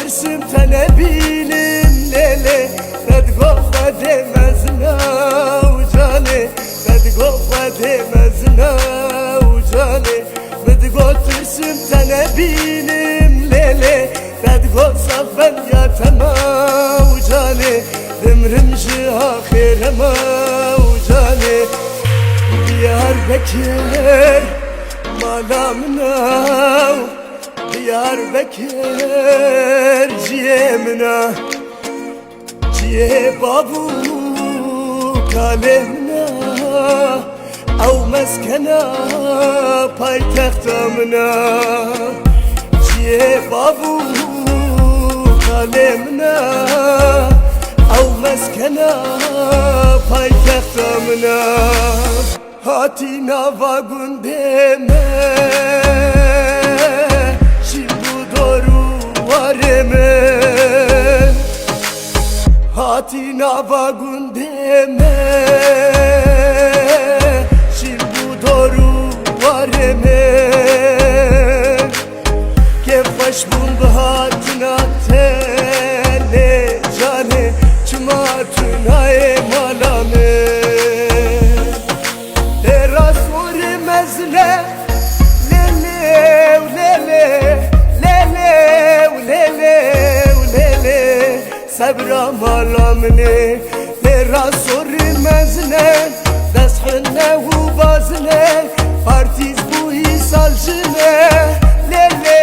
ترسم تنبيلم ليلي تدقوا دمزنا وجاني تدقوا دمزنا وجاني بدقوا ترسم تنبيلم ليلي تدقوا صفن يا تما وجاني دمرمجها خير ما وجاني ديار بكر مالامنا ديار بكر جيمنا جي بابو كالمنا او مسكنا باي تختمنا جي بابو كالمنا او مسكنا باي تختمنا هاتينا واغون ديمه Hatina vagundeme Şimdi doğru vareme Kefaş bundu hatina tele cane Çumatuna emalame Teras vore mezle Lele lele سبرا مالامني ترى صوري مزنة دسحنا وبازنة بارتيز بوي سالجنة ليلي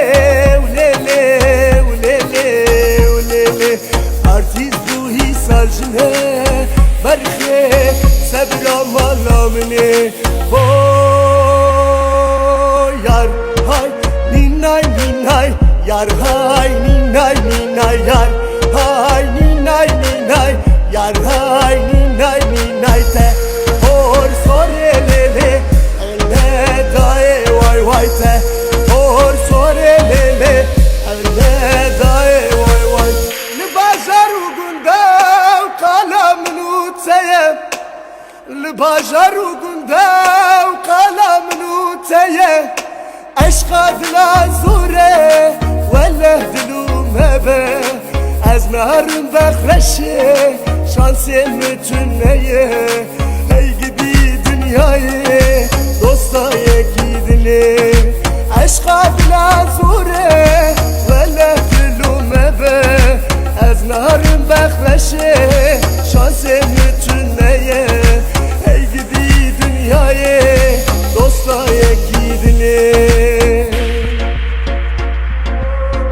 وليلي وليلي وليلي بارتيز بوي سالجنة برخي سبرا مالامني بو يار هاي نيناي نيناي يار هاي نيناي نيناي يار Hay ninay ninay yar hay ninay ninay te Hor sorelele elde dae vay vay te Hor sorelele elde dae vay vay Lbajar ugunda qalamn utsayem Lbajar ugunda qalamn utsayem Aşkadla zure wala dlumebe از نهرم بخرشه شانسم تنیه ای گبی دنیای دوستا یکی دلی عشقا بلا زوره وله دلومه به از نهرم بخرشه شانسم تنیه ای گبی دنیای دوستا یکی دلی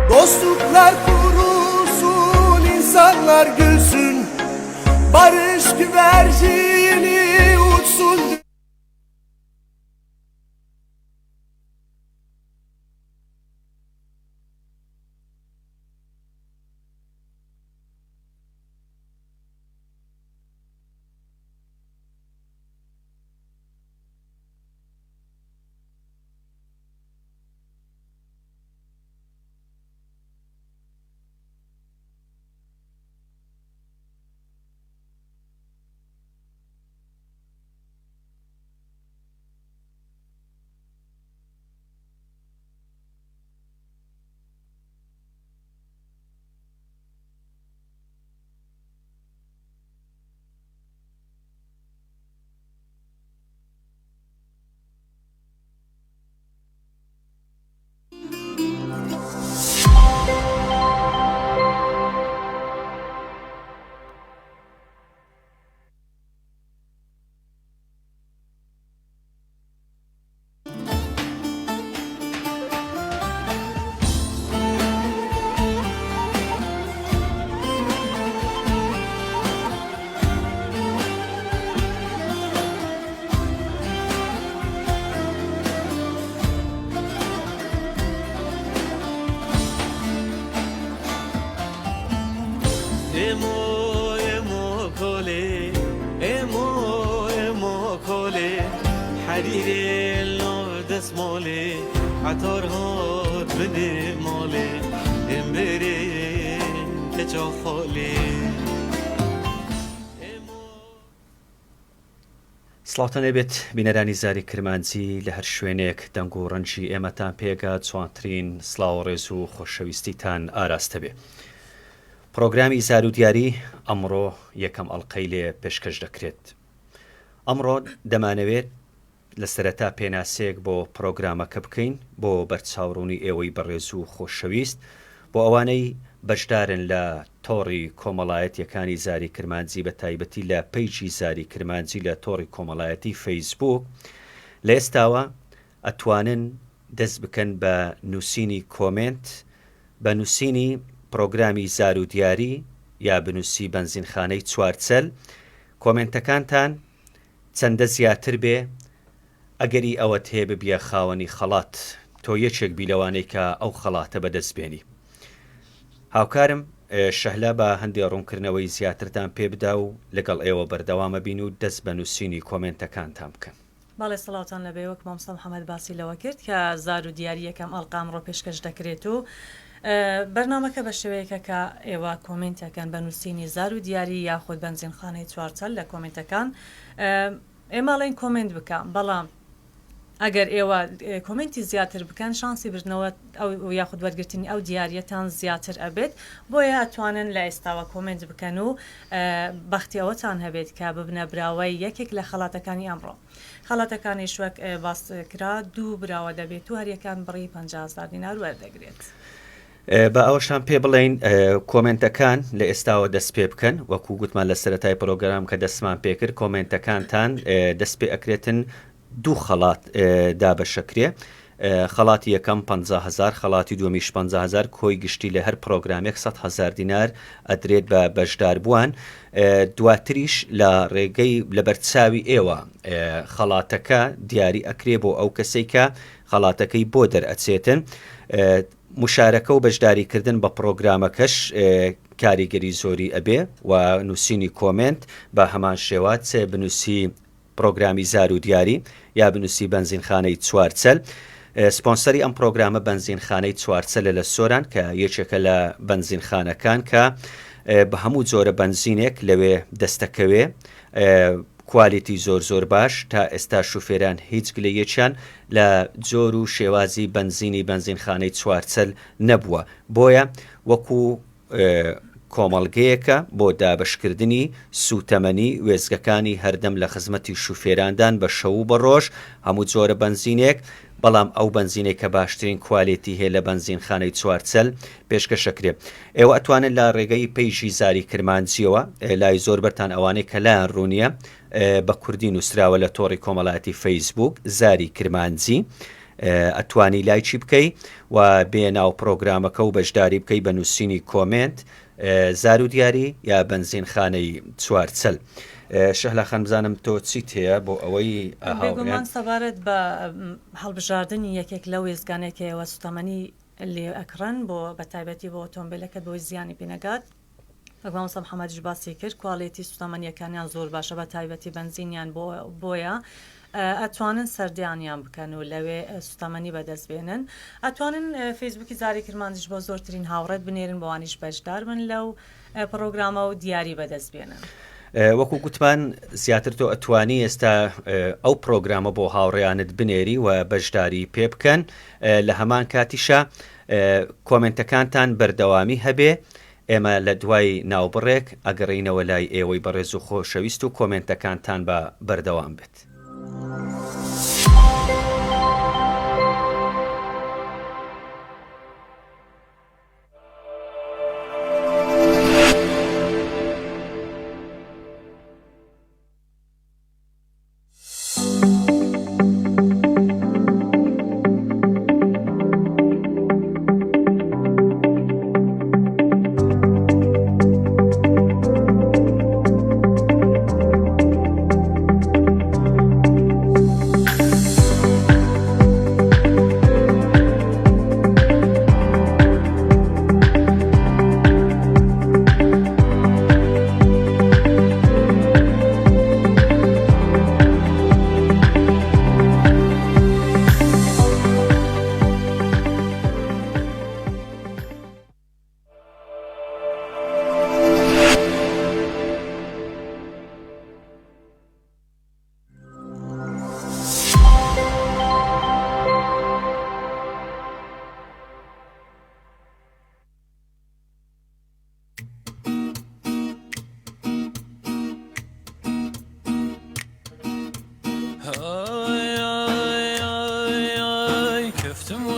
dostluklar İnsanlar gülsün, barış güvercini uçsun. حريري لو دس مولي عطار هات بده مالي امبري كجا خالي. سڵاوتان لێبێت بینەرانی زاری کرمانجی لە هەر شوێنێک دەنگ و ڕەنجی ئێمەتان پێگا جوانترین سڵاو و ڕێز و خۆشەویستیتان ئاراستە بێ. پرۆگرامی زار و دیاری ئەمڕۆ یەکەم ئەڵقەی لێ پێشکەش دەکرێت. ئەمڕۆ دەمانەوێت لە سەرەتا پێناسەیەک بۆ پرۆگرامەکە بکەین بۆ بەرچاوڕوونی ئێوەی بەڕێز و خۆشەویست بۆ ئەوانەی بەشدارن لە تۆڕی کۆمەڵایەتیەکانی زاری کرمانجی بە تایبەتی لە پەیجی زاری کرمانجی لە تۆڕی کۆمەڵایەتی فەیسبوک لە ئێستاوە ئەتوانن دەست بکەن بە نووسینی کۆمنت بە نووسینی پرۆگرامی زار و دیاری یا بنووسی بەنزینخانەی چوارچەل کۆمنتەکانتان چەندە زیاتر بێ ئەگەری ئەوەت هەیە ببیە خاوەنی خەڵات تۆ یەکێک بیلەوانەی کە ئەو خەڵاتە بەدەستبێنی. هاوکارم شەهلا بە هەندێک ڕوونکردنەوەی زیاترتان پێ بدا و لەگەڵ ئێوە بەردەوامە بین و دەست بە نووسینی کۆمنتەکانتان بکەن. باڵێ سەڵاوتان لەبێ وەک مامۆستا محەممەد باسی لەوە کرد کە زار و دیاری یەکەم ئەڵقا ئەمڕۆ پێشکەش دەکرێت و بەرنامەکە بە شێوەیەکە کە ئێوە کۆمنتەکەن بە نووسینی زار و دیاری یاخود بەنزینخانەی چوارچەل لە کۆمنتەکان ئێماڵێن کۆمنت بکە بەڵام ئەگەر ئێوە کۆمنتی زیاتر بکەن شانسی بردنەوە ئەو یاخود وەرگرتنی ئەو دیارەتان زیاتر ئەبێت بۆیە ئەتوانن لە ئێستاوە کۆمنت بکەن و بەختی ئەوەتان هەبێت کە ببنە براوەی یەکێک لە خەڵاتەکانی ئەمڕۆ. خەڵاتەکانی شوەک باسکرا دوو براوە دەبێت و هەریەکان بڕی 50,000 دینار وەردەگرێت. بە ئەوەشان پێ بڵین کۆمنتەکان لە ئێستاوە دەست پێ بکەن وەکو گوتمان لە سەرەتای پرۆگرام کە دەستمان پێکرد کۆمنتەکانتان دەست پێ ئەکرێتن دوو خەڵات دابەشەکرێ خەڵاتی یەکەم 50,000 خەڵاتی دووەمیش 50,000 کۆی گشتی لە هەر پرۆگرامێک 100,000 دینار ئەدرێت بە بەشدار بووان دواتریش لە ڕێگەی لە بەرچاوی ئێوە خەڵاتەکە دیاری ئەکرێ بۆ ئەو کەسەی کە خەڵاتەکەی بۆ دەرئەچێتن مشارەکە و بەشداریکردن بە پرۆگرامەکەش کاریگەری زۆری ئەبێ و نووسینی کۆمنت بە هەمان شێوات بنووسی پرۆگرامی زار و دیاری یا بنووسی بەنزینخانەی چوارچەل. سپۆنسەری ئەم پرۆگرامە بەنزینخانەی چوارچەلە لە سۆران کە یەکێکە لە بەنزینخانەکان کە بە هەموو جۆرە بەنزینێک لەوێ دەستەکەوێ کوالیتی زۆر باش تا ئێستا شوفێران هیچ گلەیەکیان لە جۆر و شێوازی بەنزینی بەنزینخانەی چوارچەل نەبووە بۆیە وەکو کۆمەڵگەیەکە بۆ دابشکردنی سوتەمەنی وێزگەکانی هەردەم لە خزمەتی شوفێراندان بە شەو و بە ڕۆژ هەموو جۆرە بەنزینێک بەڵام ئەو بەنزینێک کە باشترین کوالیتی هەیە لە بەنزینخانەی چوارچەل پێشکەشەکرێ. ئێوە ئەتوانن لە ڕێگەی پەیژی زاری کرمانجیەوە لای زۆر بەرتان ئەوانەی کە لایەن ڕوونیە بە کوردی نووسراوە لە تۆڕی کۆمەڵایەتی فەیسبوک زاری کرمانجی ئەتوانی لایکی بکەی و بێ ناو پرۆگرامەکە و بەشداری بکەی بە نووسینی کۆمنت زار و دیاری یا بەنزینخانەی چوارچەل. شەهلا خان بزانم تۆ چیت هەیە بۆ ئەوەی بێگومان سەبارەت بە هەڵبژاردننی یەکێک لە وێزگانێکەوە سوتەمەنی لێ ئەکڕن بۆ بە تایبەتی بۆ ئۆتۆمبیلەکە بۆی زیانی پێنەگات وەکمامۆستا محەممەدیش باسی کرد کواڵێتی سوتەمەنیەکانیان زۆر باشە بە تایبەتی بەنزینیان بۆیە ئەتوانن سەردیانیان بکەن و لەوێ سوتەمەنی بەدەستبێنن ئەتوانن فەیسبوکی زاری کرمانجیش بۆ زۆرترین هاوڕێت بنێرن بۆوانیش بەشدار بن لەو پرۆگرامە و دیاری بەدەستبێنن. وەکو گوتمان زیاتر تۆ ئەتوانی ئێستا ئەو پرۆگرامە بۆ هاوڕێیانت بنێری و بەشداری پێ بکەن لە هەمان کاتیشە کۆمنتەکانتان بەردەوامی هەبێ ئێمە لە دوای ناوبڕێک ئەگەڕینەوە لای ئێوەی بەڕێز و خۆشەویست و کۆمنتەکانتان بە بەردەوام بێت.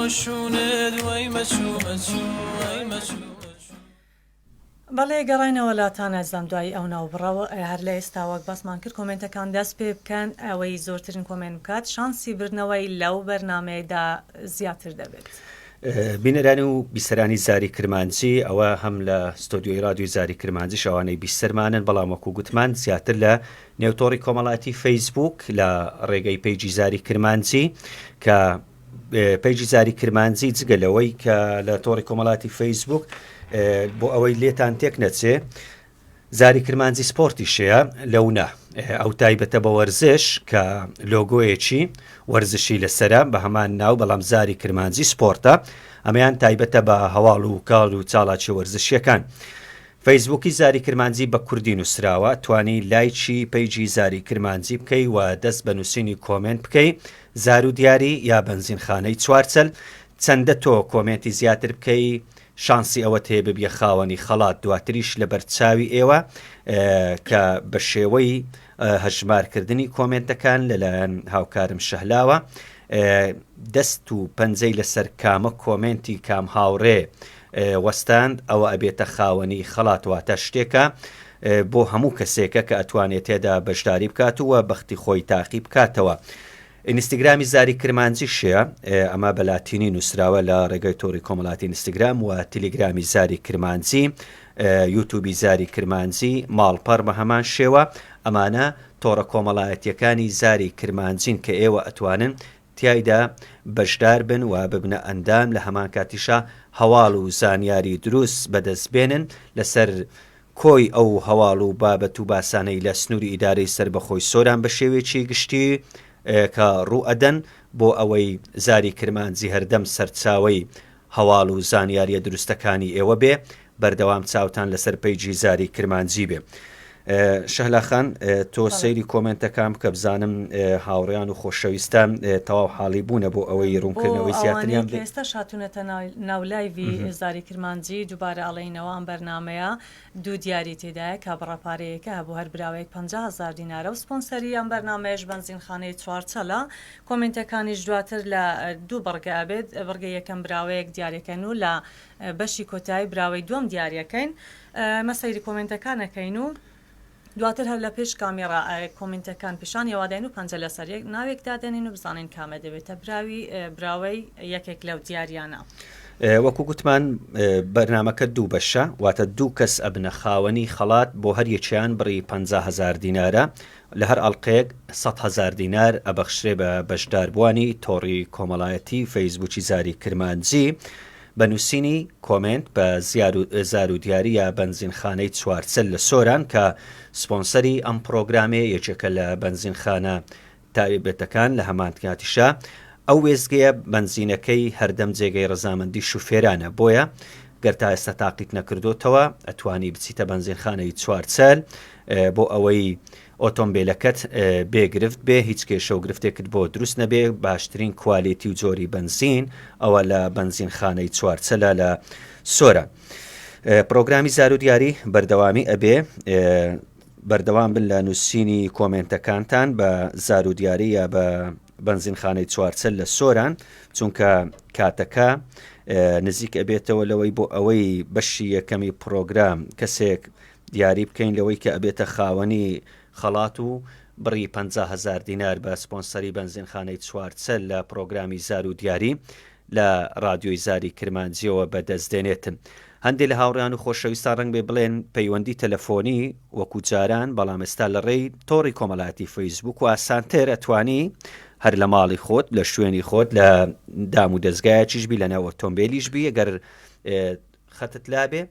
وشونت وای مچو وای مچو بەڵێ گەڕینەوە لاتان ئەزام دوای ئەو ناوبڕەوە هەر لە ئێستا وەک باسمان کرد کۆمنتەکان دەست پێ بکەن ئەوەی زۆرترین کۆمنت بکات شانسی برنەوەی لەو بەرنامەیەدا زیاتر دەبێت. بینەرانی و بیسەرانی زاری کرمانجی ئەوە هەم لە ستۆدیۆی رادیۆی زاری کرمانجی شەوانەی بیسەرمانن بەڵام وەکو گوتمان زیاتر لە نێوتۆڕی کۆمەڵاتی فەیسبوک لە ڕێگەی پەیجی زاری کرمانجی کە پەیجی زاری کرمانجی جگە لەوەی کە لە تۆڕی کۆمەڵاتی فەیسبوک بۆ ئەوەی لێتان تێک نەچێ زاری کرمانجی سپۆرتی شەیە لەونا ئەو تایبەتە بە وەرزش کە لۆگۆیەکی وەرزشی لەسرە بە هەمان ناو بەڵام زاری کرمانجی سپۆرتە ئەمەیان تایبەتە بە هەواڵ و کاڵ و چاڵاکی وەرزشیەکان. فەیسبوکی زاری کرمانجی بە کوردی نووسراوە توانی لایکی پەیجی زاری کرمانجی بکەی و دەست بە نووسینی کۆمنت بکەی زار و دیاری یا بەنزینخانەی چوارچەل چەندە تۆ کۆمنتی زیاتر بکەی شانسی ئەوە تێ ببیە خاوەنی خەڵات دواتریش لە بەرچاوی ئێوە کە بە شێوەی هەژمارکردنی کۆمنتەکان لەلایەن هاوکارم شەهلاوە دەست و پەنجەی لەسەر کامە کۆمنتی کام هاوڕێ وەستاند ئەوە ئەبێتە خاوەنی خەڵاتواتە شتێکە بۆ هەموو کەسێکە کە ئەتوانێت تێدا بەشداری بکاتەوە بەختی خۆی تاقی بکاتەوە. ئینستاگرامی زاری کرمانجی شەیە ئەمە بەلاتینی نووسراوە لە ڕێگەی تۆڕی کۆمەڵاتی ئینستاگرام و تەلێگرامی زاری کرمانجی یوتیوبی زاری کرمانجی ماڵپەڕ بە هەمان شێوە ئەمانە تۆڕە کۆمەڵایەتیەکانی زاری کرمانجین کە ئێوە ئەتوانن تایدا بەشدار بن و ببنە ئەندام لە هەمان کاتیشە هەواڵ و زانیاری دروست بەدەستبێنن لەسەر کۆی ئەو هەواڵ و بابەت و باسانەی لە سنووری ئیدارەی سربەخۆی سۆران بە شێوەیەکی گشتی کە ڕوو ئەدەن بۆ ئەوەی زاری کرمانجی هەردەم سەرچاوی هەواڵ و زانیاریە دروستەکانی ئێوە بێ بەردەوام چاوتان لەسەر پەیجی زاری کرمانجی بێ. شەهلاخان تۆ سەیری کۆمنتەکان بکە بزانم هاوڕێیان و خۆشەویستان تەواو حاڵی بوونە بۆ ئەوەی ڕوونکردنەوەی زیاتریان بێت. ئێستا شاتونەتە ناولایوی زاری کرمانجی دووبارە ئەڵێینەوە ئەم بەرنمەیە دوو دیاری تێدایە کا بەڕەپارەیەکە هەبوو هەر براوەیەک 50,000 دینارە و سپۆنسەری ئەم بەرنمەیەش بەنزینخانەی چوارچەلە کۆمنتەکانیش دواتر لە دوو بەڕگە ئەبێت بەڕگە یەکەم براوەیەک دیارەکەن و لە بەشی کۆتایی براوەی دووەم دیارەکەین مەسەیری کۆمنتەکانەکەین و دواتر هەر لە پێش کامێرا کۆمنتەکان پیشان یاوادەین و پەنجە لەسەر ناوێک دادەنین و بزانین کامە دەبێتە براوەی یەکێک لەو دیاریانە. وەکو گوتمان بەرنامەکە دوو بەشە واتە دوو کەس ئەبنە خاوەنی خەڵات بۆ هەر یەکیان بڕی 50,000 دینارە لە هەر ئەڵلقەیەک 100,000 دینار ئەبەخشرێ بە بەشداربوانی تۆڕی کۆمەڵایەتی فەیسبوکی زاری کرمانجی بە نووسینی کۆمنت بە زار و دیاری یا بەنزینخانەی چوارچەل لە سۆران کە سپۆنسەری ئەم پرۆگرامێ یەکێکە لە بەنزینخانە تایبەتەکان لە هەمانکاتیشە ئەو وێزگەیە بەنزینەکەی هەردەم جێگەی ڕەزامەندی شوفێرانە بۆیە گەر تا ئێستا تاقیت نەکردوتەوە ئەتوانی بچیتە بەنزینخانەی چوارچەل بۆ ئەوەی ئۆتۆمبیلەکەت بێگرفت بێ هیچ کێشە و گرفتێکت بۆ دروست نەبێ باشترین کوالیتی و جۆری بنزین ئەوە لە بنزینخانەی چوارچەلە لە سۆرە. پرۆگرامی زار و دیاری بەردەوامی ئەبێ بەردەوام بن لە نووسینی کۆمنتەکانتان بە زار و دیاری یا بە بنزینخانەی چوارچەل لە سۆران چونکە کاتەکە نزیک ئەبێتەوە لەوەی بۆ ئەوەی بەشی یەکەمی پرۆگرام کەسێک دیاری بکەین لەوەی کە ئەبێتە خاوەنی خەڵات و بڕی 50,000 دینار بە سپۆنسەری بەنزینخانەی چوارچەل لە پرۆگرامی زار و دیاری لە رادیۆی زاری کرمانجیەوە بەدەستدێنێتن. هەندێک لە هاوڕیان و خۆشەویستان ڕەنگ بێ بڵێن پەیوەندی تەلەفۆنی وەکو جاران بەڵام ئێستا لە ڕێی تۆڕی کۆمەڵاتی فەیسبوک و ئاسانتر ئەتوانی هەر لە ماڵی خۆت لە شوێنی خۆت لە دام و دەستگایەکیش بی لە ناو ئۆتۆمبیلیش بی ئەگەر خەتت لابێ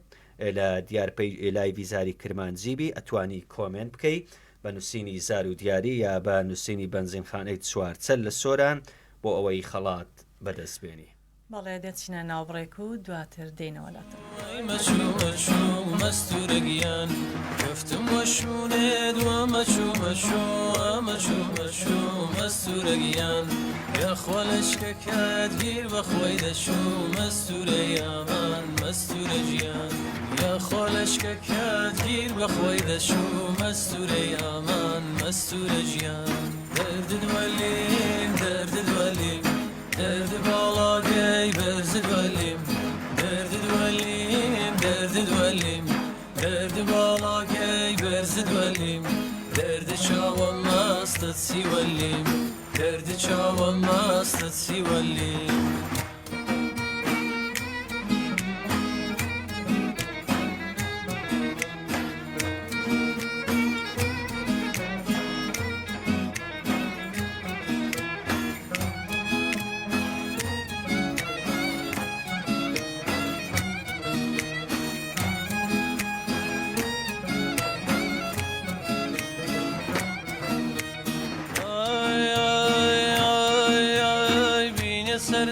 لە دیارپەی لایڤی زاری کرمانجی بی ئەتوانی کۆمنت بکەی بە نووسینی زار و دیاری یا بە نووسینی بەنزینخانەی چوارچەل لە سۆران بۆ ئەوەی خەڵات بەدەستبێنی. بەڵێ دەچینە ناوبڕێک و دواتر دێنەوە لاتە مەستورەگیان گفتم وەشونێت مەستورەگیان یاخوا لەشکەکەت گیر بەخۆی دەشوو مەستورە یامان مەستورە ژیان یاخوا لەشکەکەت گیر بەخۆی دەشوو مەستورە یامان مەستورە ژیان دەردت وەلیم دەردت وەلیم دەرد باڵاگەی ولیم درد چاوم ماستت سی ولیم درد چاوم ماستت سی ولیم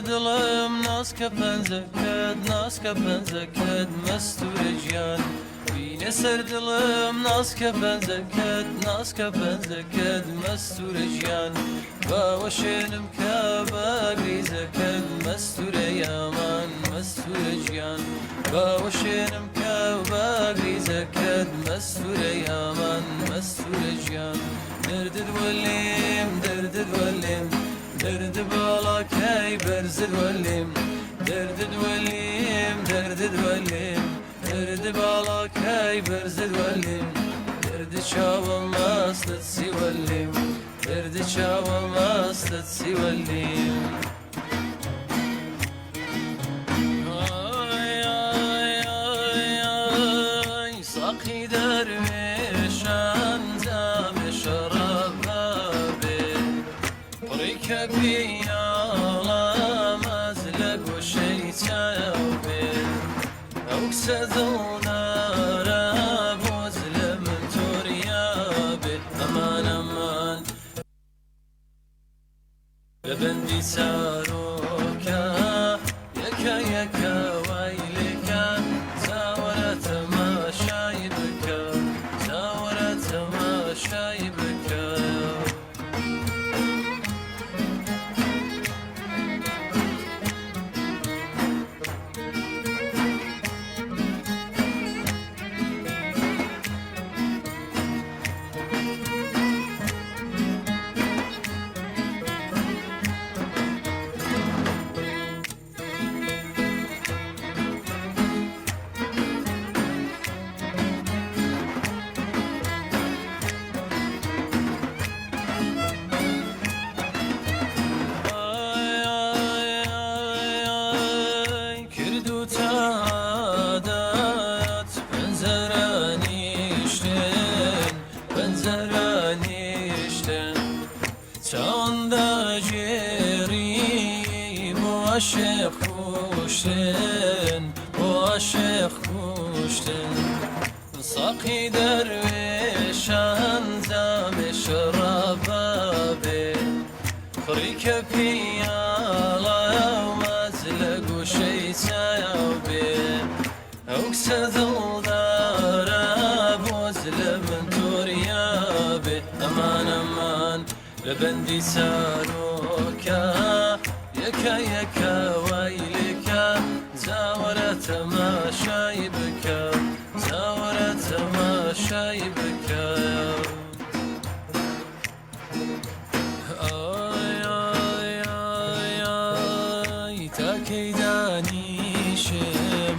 دڵم ناسکە پەنجەکەت ناسکە پەنجەکەت مەستورە گیان بینە سەر دڵم ناسکە پەنجەکەت ناسکە پەنجەکەت مەستورە گیان باوە شوێنم کە بە گریزەکەت مەستورە یامان مەستورە گیان باوە شوێنم کە بە گریزەکەت مەستورە یامان مەستورە گیان دەردت وەلێم دەردت وەلێم درد بالا کی برزد ولیم درد ولیم درد ولیم درد بالا کی برزد ولیم درد چاوم ماستت سی ولیم درد چاوم ماستت سی ولیم ساقی درویشان زام شراب پیالام از لگو شیطاوی اکسدونا را بوزلم توریابی امان امان ببندی ساروکا یکا یکا ویلکا زاورت ما شایبکا زاورت ما شایبکا عاشق کشتن عاشق کشتن ساقی درویشان زم شرابه خریک پیالا مزلگو شیطاوی اکسدل داره بوزلم توریابه امان امان ببندی ساروکا یکا یکا ویلکا زاورت ما شایبکا زاورت ما شایبکا آی آی آی آی تا کی دانیشم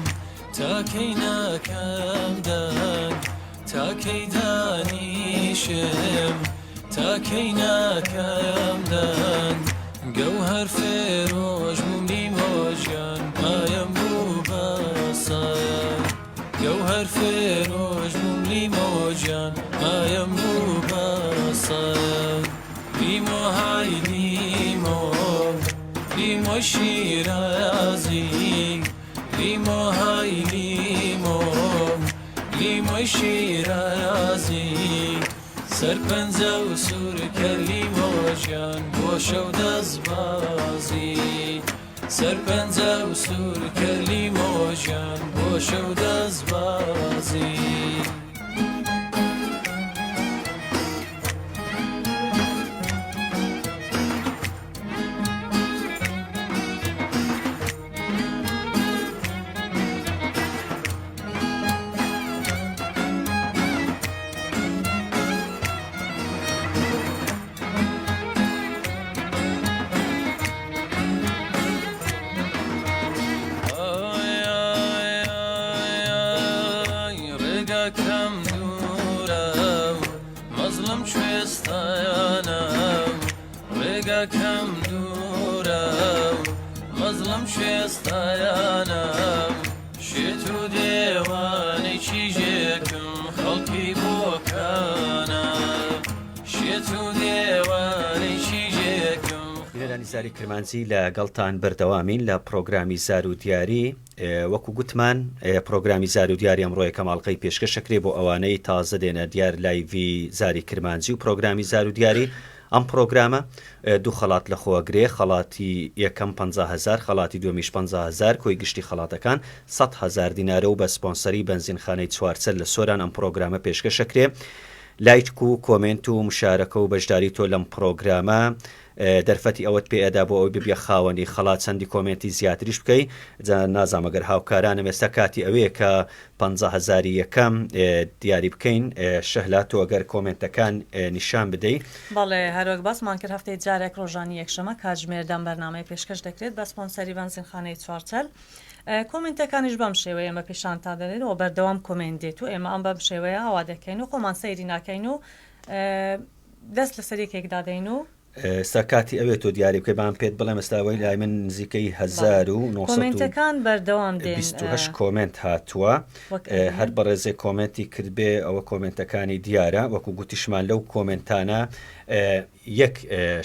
تا کی نکم دنگ تا کی دانیشم تا کی نکم دنگ جوهر فروج مملي موجان ما ينبو باصايا جوهر فروج مملي موجان ما ينبو باصايا ليمو هاي ليمو شيرازي ليمو هاي ليمو شيرازي سرپنزه و سور کلی موجان بوشو دزبازی سرپنزه و سور کلی موجان بوشو دزبازی یەکەم دوورە مەزڵم شێستایانم شێت و دێوانێکی ژێکم خەڵکی بۆکانە شێت و دێوانێکی ژێکم. لێرانی زاری کرمانجی لە گەڵتان بەردەوامین لە پرۆگرامی زار و دیاری. وەکو گوتمان پرۆگرامی زار و دیاری ئەمڕۆیە کەماڵقەی پێشکەشەکرێ بۆ ئەوانەی تازە دێنە دیار لایڤی زاری کرمانجی و پرۆگرامی زار و دیاری. ئەم پرۆگرامە دوو خەڵات لە خۆگرێ، خەڵاتی یەکەم 50,000 خەڵاتی دومیش 50,000 کۆی گشتی خەڵاتەکان 100,000 دینارە و بە سپۆنسەری بەنزینخانەی چوارچەر لە سۆران ئەم پرۆگرامە پێشکەشەکرێ. لایک و کۆمنت و مشارەکە و بەشداری تۆ لەم پرۆگرامە دەرفەتی ئەوەت پێ ئەدا بۆ ئەوی ببیە خاوەنی خەڵات چەندی کۆمنتی زیاتریش بکەی. نازانمەگەر هاوکارانم ئێستا کاتی ئەوەیە کە 50,000 یەکەم دیاری بکەین شەهلا تۆ ئەگەر کۆمنتەکان نیشان بدەیت. بەڵێ هەروەک باسمان کرد هەفتەی جارێک ڕۆژانی یەکشەمە کاتژمێردان بەرنامەی پێشکەش دەکرێت بە سپۆنسەری بەنزینخانەی چوارچەل. کۆمنتەکانیش بەم شێوەیە ئێمە پیشانتا دەدەین و بەردەوام کۆمنت دێت و ئێمە ئەم بەم شێوەیە هەوا دەکەین و خۆمان سەیری ناکەین و دەست لە سەرێکێکدا دەین و ساکاتی ئەوێت تۆ دیاری بکەی بان پێت بڵێم ئێستاوەی لای من نزیکەی 1900 کۆمنتەکان بەردەوام دێن 28 کۆمنت هاتووە. هەر بەڕێزێ کۆمنتی کردبێ ئەوە کۆمنتەکانی دیارە وەکو گوتیشمان لەو کۆمنتانە یەک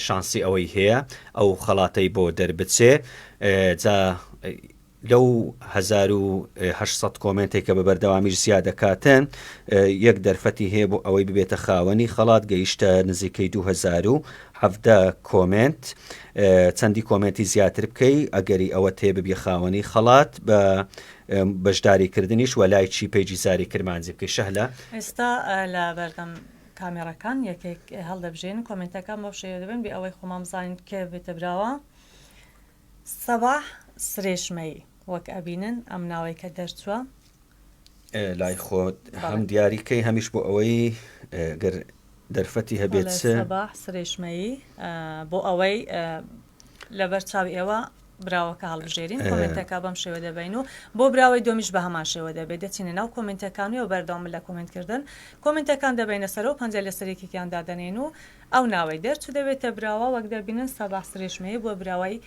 شانسی ئەوەی هەیە ئەو خەڵاتەی بۆ دەربچێ. جا لەو 1800 کۆمنتێک کە بە بەردەوامیش زیادەکاتن یەک دەرفەتی هەیە بۆ ئەوەی ببێتە خاوەنی خەڵات گەیشتە نزیکەی 2017 کۆمنت. چەندی کۆمنتی زیاتر بکەی ئەگەری ئەوە تێ ببیە خاوەنی خەڵات بە بەشداریکردنیش و لایکی پێیجی زاری کرمانجی بکەی. شەهلا ئێستا لە بەردەم کامێرەکان یەکێک هەڵدەبژێن کۆمنتەکان بەو شێوە دەبن بێ ئەوەی خۆمان بزانین کێ بێتە براوە. سەباح سرێشمەی وەک ئەبینن ئەم ناوەی کە دەرچووە لای خۆت هەم دیاریکەی هەمیش بۆ ئەوەی گەر دەرفەتی هەبێت سەباح سرێشمەی بۆ ئەوەی لەبەر چاوی ئێوە براوەکە هەڵبژێرین کۆمنتەکە بەم شێوە دەبین و بۆ براوەی دۆمیش بە هەمان شێوە دەبێت دەچینە ناو کۆمنتەکانی و بەردەوام لە کۆمنتکردن کۆمنتەکان دەبینە سەر و پەنجە لە سەرێکیان دادەنێن و ئەو ناوەی دەرچوو دەبێتە براوە وەک دەبینن سەباح سرێشمەی بۆ براوەی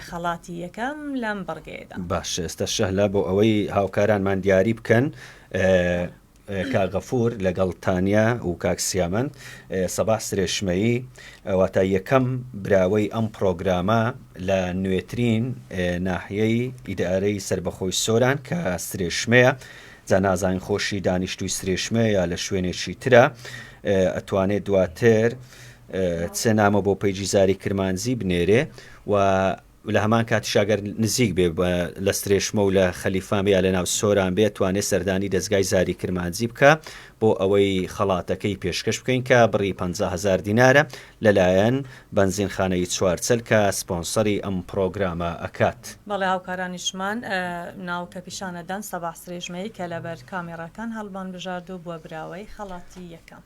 خەڵاتی یەکەم لەم بەڕگەیەدا. باش ئێستا شەهلا بۆ ئەوەی هاوکارانمان دیاری بکەن کاغەفور لەگەڵ تانیا و کاکسیامەند سەباح سرێشمەیی واتە یەکەم براوەی ئەم پرۆگرامە لە نوێترین ناحیەی ئیدارەی سربەخۆی سۆران کە سرێشمەیە. جا نازانین خۆشی دانیشتووی سرێشمەیە لە شوێنێکی ترە ئەتوانێت دواتر چێ نامە بۆ پەیجی زاری کرمانجی بنێرێ و لە هەمان کاتیشاگەر نزیک بێ لە سرێشمە و لە خەلیفان یا لە ناو سۆران بێت توانێت سەردانی دەستگای زاری کرمانجی بکە بۆ ئەوەی خەڵاتەکەی پێشکەش بکەین کە بڕی 50,000 دینارە لەلایەن بەنزینخانەی چوارچەل کە سپۆنسەری ئەم پرۆگرامە ئەکات. بەڵێ هاوکارانیشمان ناوکە پیشانەدان سەباح سرێژمەی کە لەبەر کامێڕەکان هەڵبان بژاردو بووە براوەی خەڵاتی یەکەم.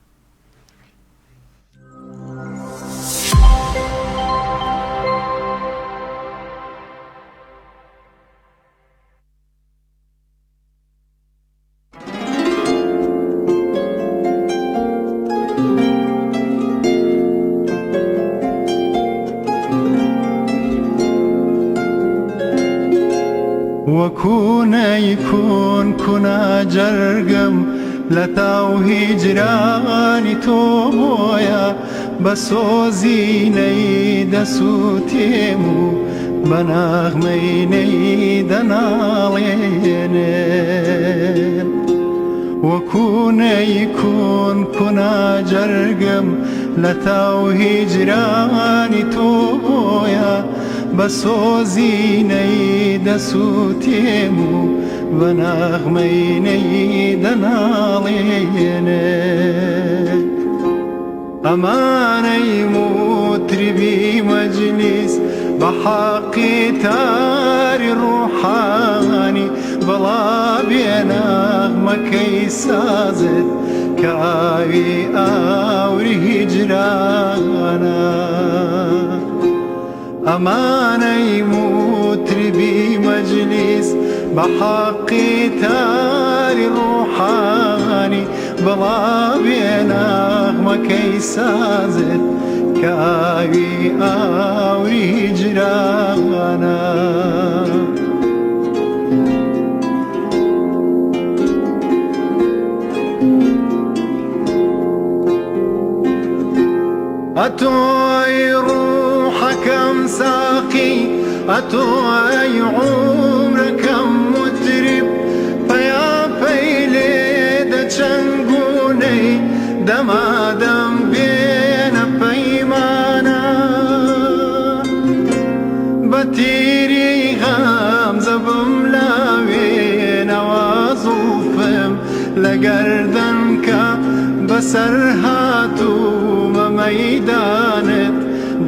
وەکوونەیکون کونا جەرگم لە تاو هیجرانی تۆ بۆیە بە سۆزینەی دەسووتێم و بە ناغمەینەی دەناڵێنێن. وەکوونەیکون کونا جەرگم لە تاو هیجرانی تۆ بۆیە بە سۆزینەی دەسووتێم و بە ناغمەینەی دەناڵێنێن. ئەمانەی موتربی مەجلیس بە حەقی تاری ڕوحانی بەڵا بێ ناغمەکەی سازت کە ئاوی ئاوری هیجرانە. ئەمانەی موتربی مەجلیس بە حەقی تاری ڕوحانی بەڵا بێ ناغمەکەی سازت كاوي آوري جرانا أتوي روحك مساقي أتوي عمرك مترب فيا فيلي چنگوني دما دم بين پیمانا بتيري غام زبم لاوي نوازوفم لگردن کا بسر هاتو ميدانت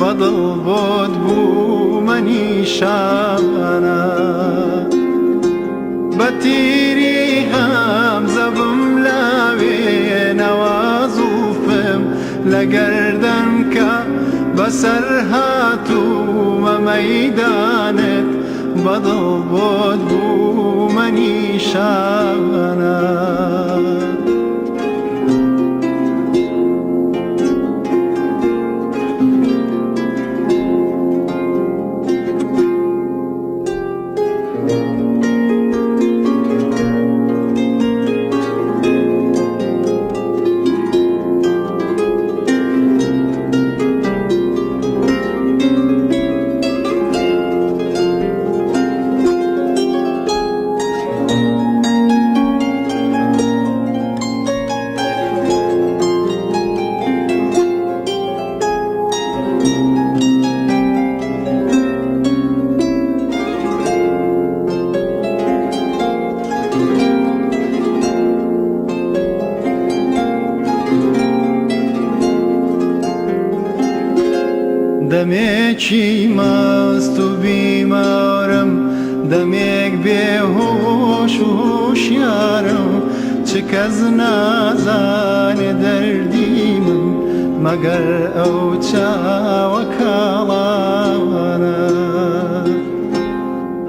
بضل بود بو مني شانا بتيري هم زبم لاوي نوازوفم لگردن كا بسر هاتو ميدانت بضل بود بو مني شانا دمێکی مەست و بیمارم دەمێک بێهۆش و هۆشیارم چ کەس نازانێ دەردی من مەگەر ئەو چاوە کاڵانە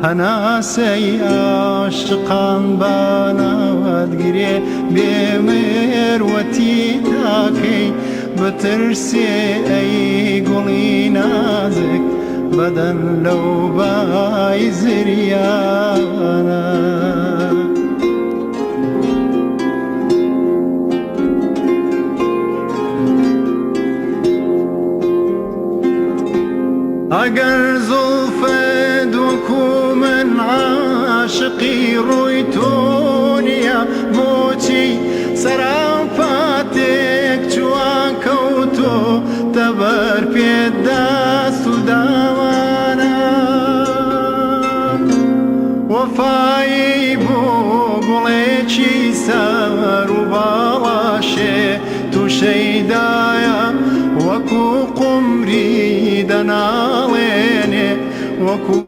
هەناسەی عاشقان بانەوەتگرێ بێمێروەتی تاکەی بترسي أي قولي نازك بدن لو باي زريانا أجر زلفد وكو من عاشقي رويتوني يا موتي سرافاتك جوان كوتو تبر بيداس وداوانا وفاي بو قليشي سار وبالاشي تو شيدايا وكو قمري دناليني وكو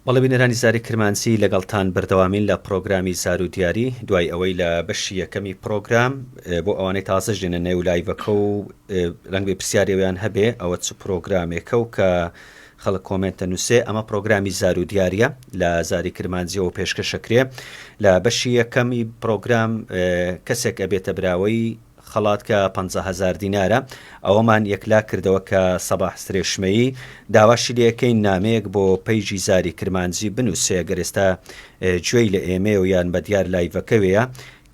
بەڵێ بینەرانی زاری کرمانسی لەگەڵتان بەردەوامین لە پرۆگرامی زار و دیاری دوای ئەوەی لە بەشی یەکەمی پرۆگرام بۆ ئەوانەی تازە ژێنە نێو لایڤەکە و ڕەنگ بێ پرسیارەوەیان هەبێ ئەوە چ پرۆگرامێکە و کە خەڵک کۆمنتە نووسێ ئەمە پرۆگرامی زار و دیاریە لە زاری کرمانجیەوە پێشکەشەکرێ لە بەشی یەکەمی پرۆگرام کەسێک ئەبێتە براوەی خەڵات کە 50,000 دینارە ئەوەمان یەکلا کردەوە کە سەباح سرێشمەیی داواشی لەکەین نامەیەک بۆ پەیژی زاری کرمانجی بنووسێ گەر ئێستا گوێی لە ئێمێ و یان بە دیار لایڤەکەوەیە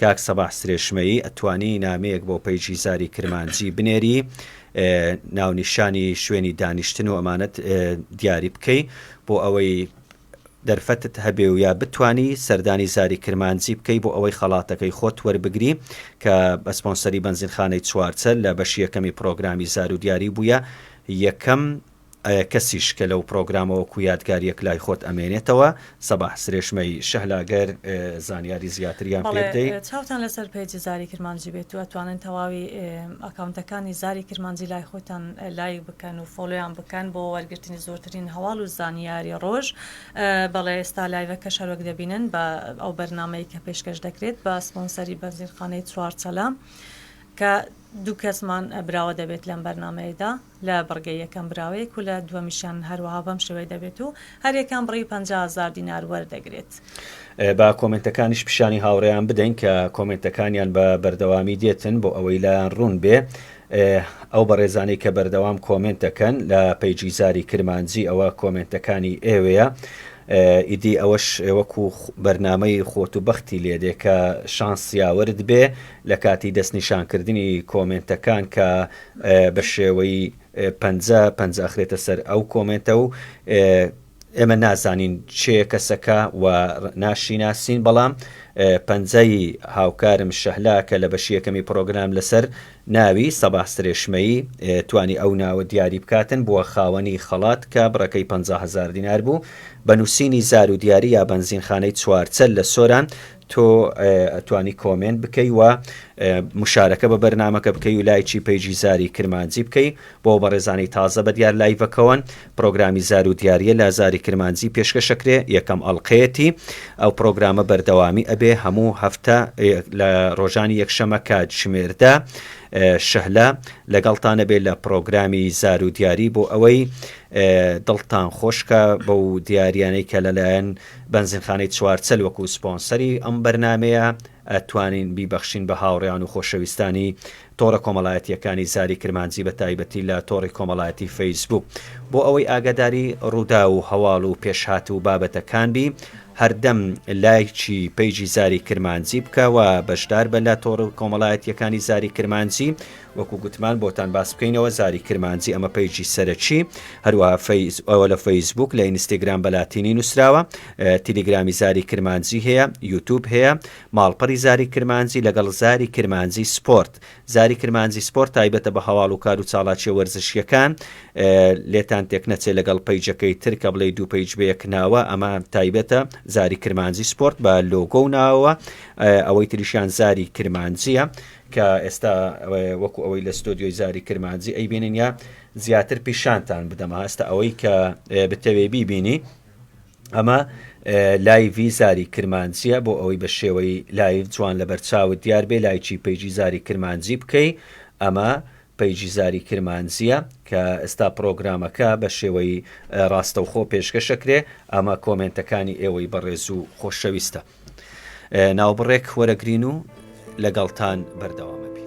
کاک سەباح سرێشمەیی ئەتوانی نامەیەک بۆ پەیژی زاری کرمانجی بنێری ناونیشانی شوێنی دانیشتن و ئەمانەت دیاری بکەی بۆ ئەوەی دەرفەتت هەبێ و یا بتانی سەردانی زاری کرمانجی بکەی بۆ ئەوەی خەڵاتەکەی خۆت وەربگری کە بە سپۆنسەری بەنزینخانەی چوارچەل لە بەشی یەکەمی پرۆگرامی زار و دیاری بووە یەکەم کەسیش کە لەو پرۆگرامەوە کو یادگاریەک لای خۆت ئەمێنێتەوە سەباح سرێشمەی شەهلاگەر زانیاری زیاتریان پێ بدەیت. چاوتان لەسەر پێیجی زاری کرمانجی بێت و ئەتوانن تەواوی ئەکاونتەکانی زاری کرمانجی لای خۆتان لایک بکەن و فۆلۆیان بکەن بۆ وەرگرتنی زۆرترین هەواڵ و زانیاری ڕۆژ. بەڵێ ئێستا لایڤەکە شەرۆک دەبینن بە ئەو بەرنامەی کە پێشکەش دەکرێت بە سپۆنسەری بەنزینخانەی چوارچەلە کە دوو کەسمان براوە دەبێت لەم بەرنامەیەدا لە بەڕگەی یەکەم براوەیەک و لە دووەمیشیان هەروەها بەم شێوەیە دەبێت و هەرێکان بڕی 50,000 دینار وەردەگرێت. با کۆمنتەکانیش پیشانی هاوڕێیان بدەین کە کۆمنتەکانیان بە بەردەوامی دێتن بۆ ئەوەی لایەن ڕوون بێ ئەو بەڕێزانەی کە بەردەوام کۆمنتەکەن لە پەیجی زاری کرمانجی ئەوە کۆمنتەکانی ئێوەیە ئیدی ئەوەش وەکو بەرنامەی خۆت و بەختی لێدێ کە شانسیاوەرد بێ لە کاتی دەستنیشانکردنی کۆمنتەکان کە بە شێوەی 50 ئەخرێتە سەر ئەو کۆمنتە و ئێمە نازانین چێ کەسەکە و ناشی ناسین بەڵام پەنجەی هاوکارم شەهلا کە لە بەشی یەکەمی پرۆگرام لەسەر ناوی سەباح سرێشمەیی توانی ئەو ناوە دیاری بکاتن بووە خاوەنی خەڵات کە بڕەکەی 50,000 دینار بوو بە نووسینی زار و دیاری یا بەنزینخانەی چوارچەل لە سۆران تۆ ئەتوانی کۆمنت بکەی و مشارەکە بە بەرنامەکە بکەی و لایکی پەیجی زاری کرمانجی بکەی بۆ بەڕێزانەی تازە بە دیار لایڤەکەون پرۆگرامی زار و دیاریە لە زاری کرمانجی پێشکەشەکرێ یەکەم ئەڵقەیەتی ئەو پرۆگرامە بەردەوامی ئەبێ هەموو هەفتە لە ڕۆژانی یەکشەمە کات ژمێردا شەهلا لەگەڵتانە بێت لە پرۆگرامی زار و دیاری بۆ ئەوەی دڵتان خۆشکە بەو دیاریانەی کە لەلایەن بەنزینخانەی چوارچەل وەکو سپۆنسەری ئەم بەرنمەیە ئەتوانین بیبەخشین بە هاوڕێیان و خۆشەویستانی تۆڕە کۆمەڵایەتیەکانی زاری کرمانجی بە تایبەتی لە تۆڕی کۆمەڵایەتی فەیسبوک بۆ ئەوەی ئاگاداری ڕوودا و هەواڵ و پێشهات و بابەتەکان بی هەردەم لایکی پەیجی زاری کرمانجی بکەوە بەشدار بە لە تۆڕ کۆمەڵایەتیەکانی زاری کرمانجی وەکو گوتمان بۆتان باس بکەینەوە زاری کرمانجی ئەمە پەیجی سەرەکی هەروەها ئەوە لە فەیسبوک لە ئینستاگرام بەلاتینی نووسراوە تیلیگرامی زاری کرمانجی هەیە یوتیوب هەیە ماڵپەڕی زاری کرمانجی لەگەڵ زاری کرمانجی سپۆرت زاری کرمانجی سپۆرت تایبەتە بە هەواڵ و کار و چاڵاچی وەرزشیەکان لێتان تێک نەچێ لەگەڵ پەیجەکەی ترکە بڵێ دوو پەیج بەیەک ناوە ئەمە تایبەتە زاری کرمانجی سپۆرت بە لۆگۆ و ناوە ئەوەی تریشیان زاری کرمانجیە کە ئێستا وەکو ئەوەی لە ستۆدیۆی زاری کرمانجی ئەی بینین یا زیاتر پیشانتان بدەمە هەستا ئەوەی کە بتەوێ بیبینی ئەمە لایڤی زاری کرمانجیە بۆ ئەوەی بە شێوەی لایڤ جوان لە بەرچاوت دیار بێ لایکی پەیجی زاری کرمانجی بکەی ئەمە پەیجی زاری کرمانجیە کە ئێستا پرۆگرامەکە بە شێوەی ڕاستەوخۆ پێشکەشەکرێ ئەمە کۆمنتەکانی ئێوەی بەڕێز و خۆشەویستە ناوبڕێک وەرەگرین و لەگەڵتان بەردەوامە بین.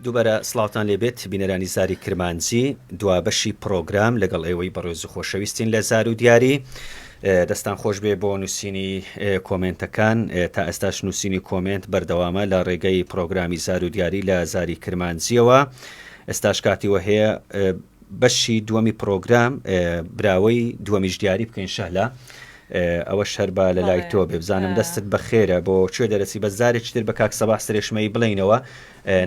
دووبارە سڵاوتان لێبێت بینەرانی زاری کرمانجی دوا بەشی پرۆگرام لەگەڵ ئێوەی بەڕێز و خۆشەویستین لە زار و دیاری دەستان خۆش بێ بۆ نووسینی کۆمنتەکان تا ئێستاش نووسینی کۆمنت بەردەوامە لە ڕێگەی پرۆگرامی زار و دیاری لە زاری کرمانجیەوە ئێستاش کاتیوە هەیە بەشی دووەمی پرۆگرام براوەی دووەمیش دیاری بکەین شەهلا ئەوە شەربا لە لای تۆ بێ بزانم دەستت بە خێرە بۆ کوێ دەرەسی بە زارێکی تر بە کاک سەباح سرێشمەی بڵێنەوە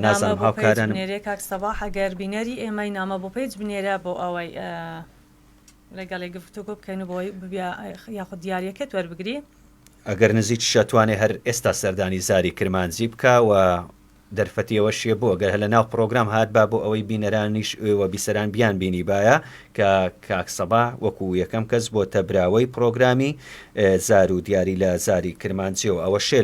نازانم هاوکارانم کاک سەباح ئەگەر بینەری ئێمەی نامە بۆ پێیج بنێرە بۆ ئەوەی لەگەڵی گفتوگۆ بکەین و بۆی ببیا یاخود دیارەکەت وەربگری ئەگەر نزیک شەتوانێ هەر ئێستا سەردانی زاری کرمانجی بکە و دەرفەتیەوەشیە بۆ گەر لە ناو پرۆگرام هات با بۆ ئەوەی بینەرانیش ئێوە بیسەران بیان بینی باە کە کاک سەباح وەکو یەکەم کەس بۆ تەبراوەی پرۆگرامی زار و دیاری لە زاری کرمانجیەوە ئەوە شێ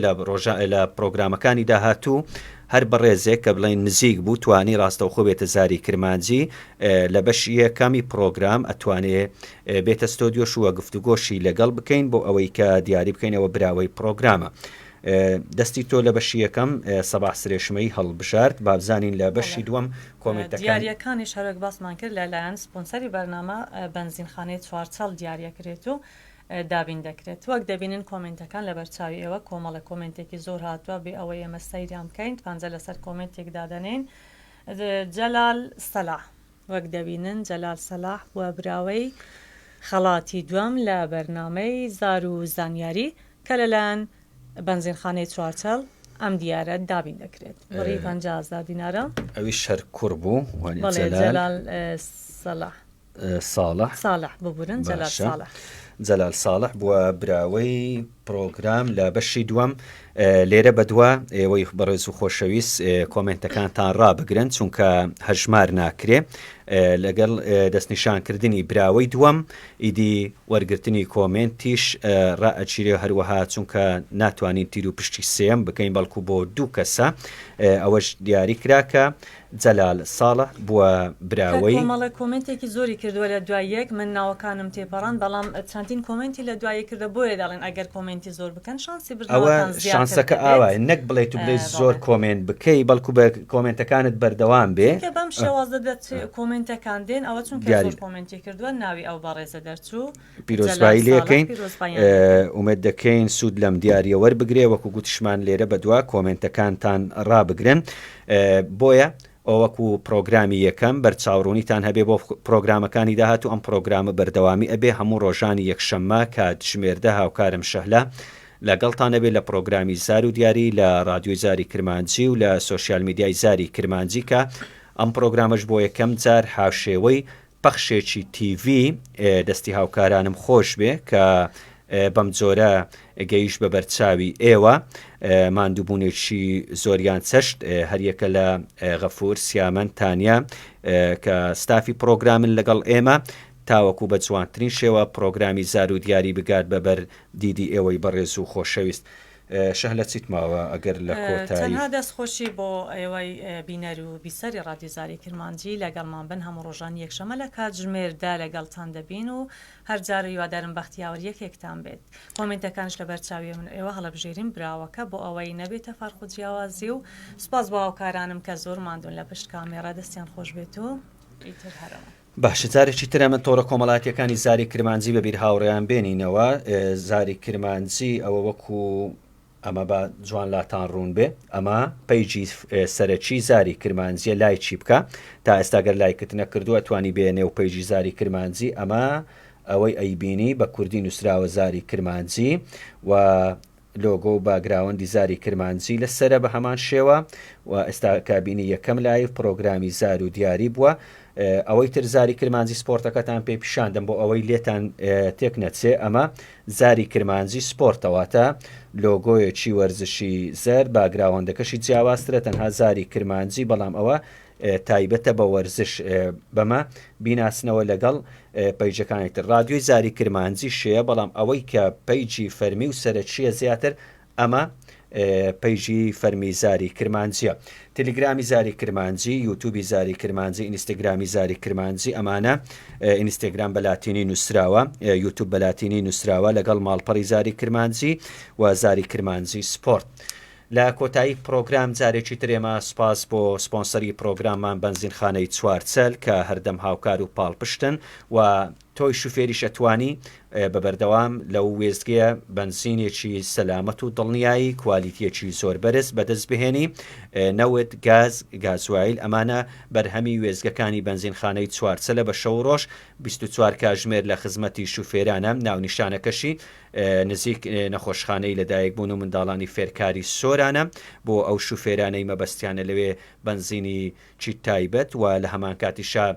لە پرۆگرامەکانی داهاتوو هەر بەڕێزێک کە بڵین نزیک بوو توانی ڕاستەوخۆ بێتە زاری کرمانجی لە بەشی یەکەمی پرۆگرام ئەتوانێ بێتە ستۆدیۆش وە گفتوگۆشی لەگەڵ بکەین بۆ ئەوەی کە دیاری بکەینەوە براوەی پرۆگرامە دەستی تۆ لە بەشی یەکەم سەباح سرێشمەی هەڵبژارد بابزانین لە بەشی دووەم کۆمنتەکان دیاریەکانی شەرک باسمان کرد لەلایەن سپۆنسەری بەرنامە بەنزینخانەی چوارچەڵ دیاریەکرێت و دابین دەکرێت وەک دەبینن کۆمنتەکان لە بەرچاوی ئێوە کۆمەڵە کۆمنتێکی زۆر هاتووە بێ ئەوەی ئێمە سەیریان بکەین پانجە لەسەر کۆمنتێک دادەنین جەلال سەلاح وەک دەبینن جەلال سەلاح بووە براوەی خەڵاتی دووەم لە بەرنامەی زار و زانیاری کە لەلایەن بەنزینخانەی چوارچەڵ ئەم دیارە دابین دەکرێت بڕی 50,000 دینارە ئەوی شەر کوڕ بوو جەلال سەلاح ساڵح ببورن جەلال ساڵح جەلال ساڵح بووە براوەی پرۆگرام لە بەشی دووەم لێرە بەدووە ئێوەی بەڕێز و خۆشەویست کۆمنتەکانتان ڕابگرن چونکە هەژمار ناکرێ لەگەڵ دەستنیشانکردنی براوەی دووەم ئیدی وەرگرتنی کۆمنتیش ڕائەچیرێ هەروەها چونکە ناتوانین تیر و پشتی سێم بکەین بەڵکو بۆ دوو کەسە ئەوەش دیاری کراکە جەلال ساڵح بووە براوەی کۆمەڵە کۆمنتێکی زۆری کردووە لە دوای یەک من ناوەکانم تێپەڕان بەڵام چەندین کۆمنتی لە دوای کردە بۆیە دەڵێن ئەگەر کۆمنتی زۆر بکەن شانسی ئەوە شانسەکە ئاوای نەک بڵێت و بڵێت زۆر کۆمنت بکەی بەڵکو بە کۆمنتەکانت بەردەوام بێ بەم شێوازە دەچ کۆمنتەکان دێن ئەوە چون زۆر کۆمنتی کردووە ناوی ئەو بەڕێزە دەرچوو پیرۆزبایی لەکەین ئومێد دەکەین سوود لەم دیاریە وەربگرێ وەکو گوتشمان لێرە بەدووە کۆمنتەکانتان ڕابگرن بۆیە ئەوەکو پرۆگرامی یەکەم بەرچاوڕوونیتان هەبێ بۆ پرۆگرامەکانی داهات و ئەم پرۆگرامە بەردەوامی ئەبێ هەموو ڕۆژانی یەکشەممە کات ژمێردە هاوکارم شەهلا لەگەڵتانە بێت لە پرۆگرامی زار و دیاری لە رادیۆی زاری کرمانجی و لە سۆشیال میدیای زاری کرمانجی کە ئەم پرۆگرامەش بۆ یەکەم جار هاوشێوەی پەخشێکی تیڤ دەستی هاوکارانم خۆش بێ کە بەم جۆرە گەیش بە بەرچاوی ئێوە ماندووبوونێکی زۆریان چەشت هەریەکە لە غەفور سیامەن تانیا کە ستافی پرۆگرامن لەگەڵ ئێمە تاوەکو بە جوانترین شێوە پرۆگرامی زار و دیاری بگات بەبەر دیدی ئێوەی بەڕێز و خۆشەویست شەهلە چیت ماوە ئەگەر لە کۆتایی تەنها دەستخۆشی بۆ ئێوەی بینەر و بیسەری ڕادیۆ زاری کرمانجی لەگەڵمان بن هەموو ڕۆژان یەکشەمە لە کات ژمێردا لەگەڵتان دەبین و هەر جارە هیوادارم بەختیاوەر یەکێکتان بێت کۆمنتەکانش لە بەرچاوی من ئێوە هەڵەبژێرین براوەکە بۆ ئەوەی نەبێتە فەرق و جیاوازی و سپاس بۆ هاوکارانم کە زۆر ماندوون لە پشت کامێرا دەستیان خۆش بێت و ئیتر هەرەوە باشە جارێکی ترە من تۆڕە کۆمەڵاتیەکانی زاری کرمانجی بەبیر هاوڕێیان بێنینەوە زاری کرمانجی ئەوە وەکو ئەمە بە جوان لاتان ڕوون بێ ئەمە پەیجی سەرەکی زاری کرمانجیە لای چی بکە تا ئێستاگەر لایکت نەکردووە توانی بێنێ و پەیجی زاری کرمانجی ئەمە ئەوەی ئەیبینی بە کوردی نووسراوە زاری کرمانجی و لۆگۆ و باگراوەندی زاری کرمانجی لەسرە بە هەمان شێوە و ئێستا کابینی یەکەم لایف پرۆگرامی زار و دیاری بووە ئەوەی تر زاری کرمانجی سپۆرتەکەتان پێ پیشاندەم بۆ ئەوەی لێتان تێک نەچێ ئەمە زاری کرمانجی سپۆرتەوەتە لۆگۆیەکی وەرزشی زەر باگراوەندەکەشی جیاوازترە تەنها زاری کرمانجی بەڵام ئەوە تایبەتە بە وەرزش بەمە بیناسنەوە لەگەڵ پەیجەکانی تر رادیۆی زاری کرمانجی شەیە بەڵام ئەوەی کە پەیجی فەرمی و سەرەکیە زیاتر ئەمە پەیژی فەرمی زاری کرمانجیە تەلگرامی زاری کرمانجی یوتیوبی زاری کرمانجی ئینستاگرامی زاری کرمانجی ئەمانە ئینستاگرام بەلاتینی نووسراوە یوتیوب بەلاتینی نووسراوە لەگەڵ ماڵپەڕی زاری کرمانجی و زاری کرمانجی سپۆرت لە کۆتایی پرۆگرام جارێکی ترێمە سپاس بۆ سپۆنسەری پرۆگراممان بەنزینخانەی چوارچەل کە هەردەم هاوکار و پاڵپشتن و تۆی شوفێریش ئەتوانی بەبەردەوام لەو وێزگەیە بنزینێکی سەلامەت و دڵنیایی کوالیتیەکی زۆر بەرز بەدەست بهێنی نەوت گازوایل ئەمانە بەرهەمی وێزگەکانی بنزینخانەی چوارچەلە بە شەو ڕۆژ 24 کاتژمێر لە خزمەتی شوفێرانە ناونیشانەکەشی نزیک نەخۆشخانەی لەدایکبوون و منداڵانی فێرکاری سۆرانە بۆ ئەو شوفێرانەی مەبەستیانە لەوێ بنزینی چی تایبەت و لە هەمان کاتیشا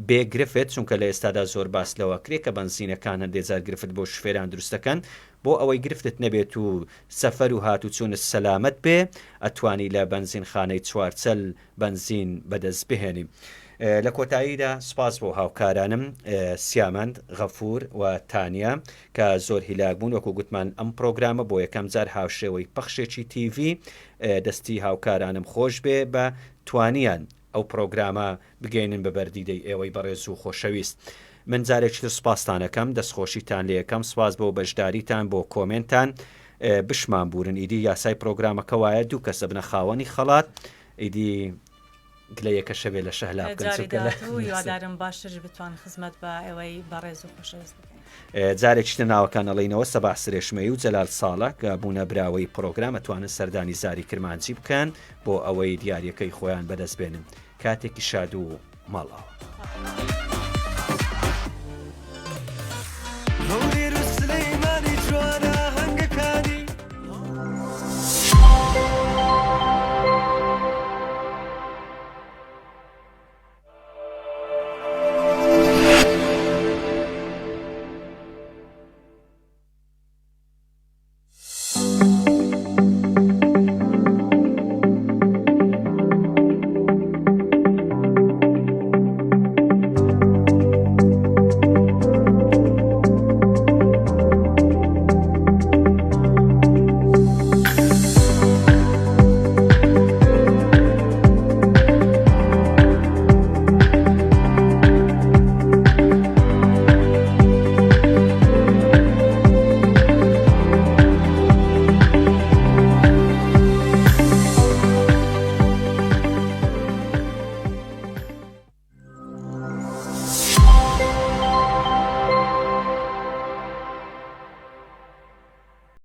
بێگرفت چونکە لە ئێستادا زۆر باس لەوە کرێ کە بنزینەکان هەندێزار گرفت بۆ شوفێران دروستەکەن بۆ ئەوەی گرفتت نەبێت و سەفەر و هاتوچوونت سەلامەت بێ ئەتوانی لە بنزینخانەی چوارچەل بنزین بەدەست بهێنی. لە کۆتاییدا سپاس بۆ هاوکارانم سیامەند غەفور و تانیا کە زۆر هیلاک بوون وەکو گوتمان ئەم پرۆگرامە بۆ یەکەم جار هاوشێوەی پەخشێکی تیڤ دەستی هاوکارانم خۆش بێ بە توانیان ئەو پرۆگرامە بگەینن بە بەردیدەی ئێوەی بەڕێز و خۆشەویست. من جارێکی دەسپاسانەکەم دەستخۆشیتان لە یەکەم سپاس بۆ بەشداریتان بۆ کۆمنتان بشمان بورن ئیدی یاسای پرۆگرامەکە وایە دوو کەسە بنە خاوەنی خەڵات ئیدی گلە یەکە شەوێ لە شەهلا بکەن یوادارم باشتر بتوان خزمەت بە ئەوەی بەڕێز و خۆشەویست جارێکتە ناوەکان ئەڵێنەوە سەباح سرێشمەی و جەلال ساڵە کە بوونە براوەی پرۆگرام ئەتوانن سەردانی زاری کرمانجی بکەن بۆ ئەوەی دیاریەکەی خۆیان بەدەست بێنن کاتێکی شاد و ماڵەوە.